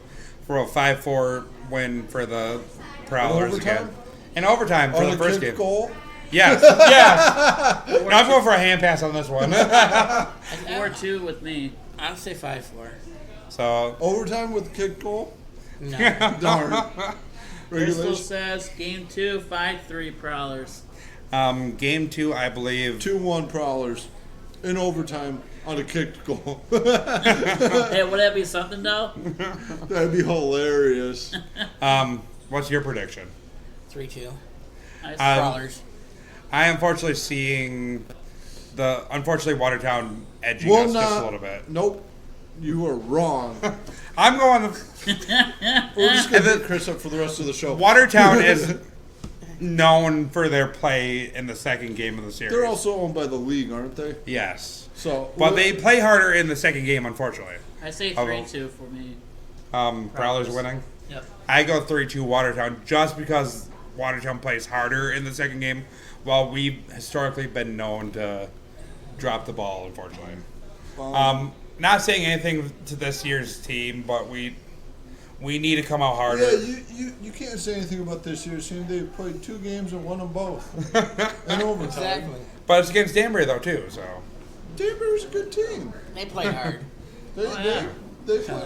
for a 5-4 win for the Prowlers again. In overtime for On the a first kick game. goal? Yes, yes. No, I'm going for a hand pass on this one. 4-2 with me. I'll say 5-4. So Overtime with kick goal? No. Darn. Crystal Regulation. says game 2, 5-3 Prowlers. game 2, I believe. 2-1 Prowlers. In overtime on a kicked goal. Hey, would that be something though? That'd be hilarious. What's your prediction? 3-2. I Prowlers. I am unfortunately seeing unfortunately Watertown edging us just a little bit. Nope. You are wrong. I'm going. We're just going to beat Chris up for the rest of the show. Watertown is known for their play in the second game of the series. They're also owned by the league, aren't they? Yes. So, But they play harder in the second game, unfortunately. I say 3-2 for me. Prowlers winning. Yep. I go 3-2 Watertown just because Watertown plays harder in the second game, while we've historically been known to drop the ball, unfortunately. Not saying anything to this year's team, but we need to come out harder. yeah, you can't say anything about this year's team. They played 2 games and won them both. In overtime. Exactly. But it's against Danbury, though, too, so. Danbury's a good team. They play hard. They played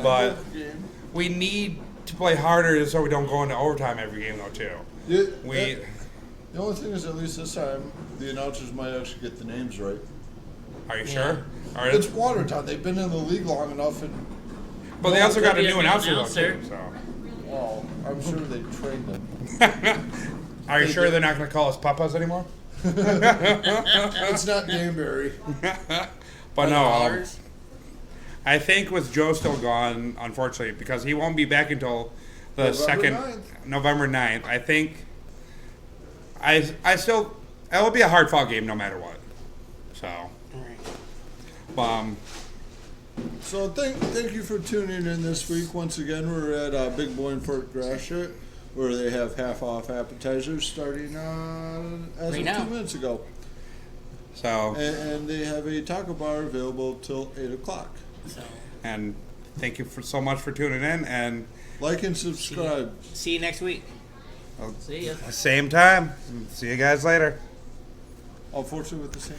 But- a good game. We need to play harder so we don't go into overtime every game, though, too. The only thing is, at least this time, the announcers might actually get the names right. Are you sure? It's Watertown. They've been in the league long enough, and But they also got a Could be new a new announcer, though, announcer. too, so. oh, I'm sure they trained them. Are you sure they're not going to call us papas anymore? It's not Danbury. But no, Prowlers. I think with Joe still gone, unfortunately, because he won't be back until the November 9th. I think it will be a hard fought game no matter what. So, So thank you for tuning in this week. Once again, we're at Big Boy in Fort Gratiot, where they have half off appetizers starting as Right of now. 2 minutes ago. so, And they have a taco bar available till 8 o'clock. So, and thank you so much for tuning in, and Like and subscribe. see you next week. See ya. same time. See you guys later. Unfortunately, with the same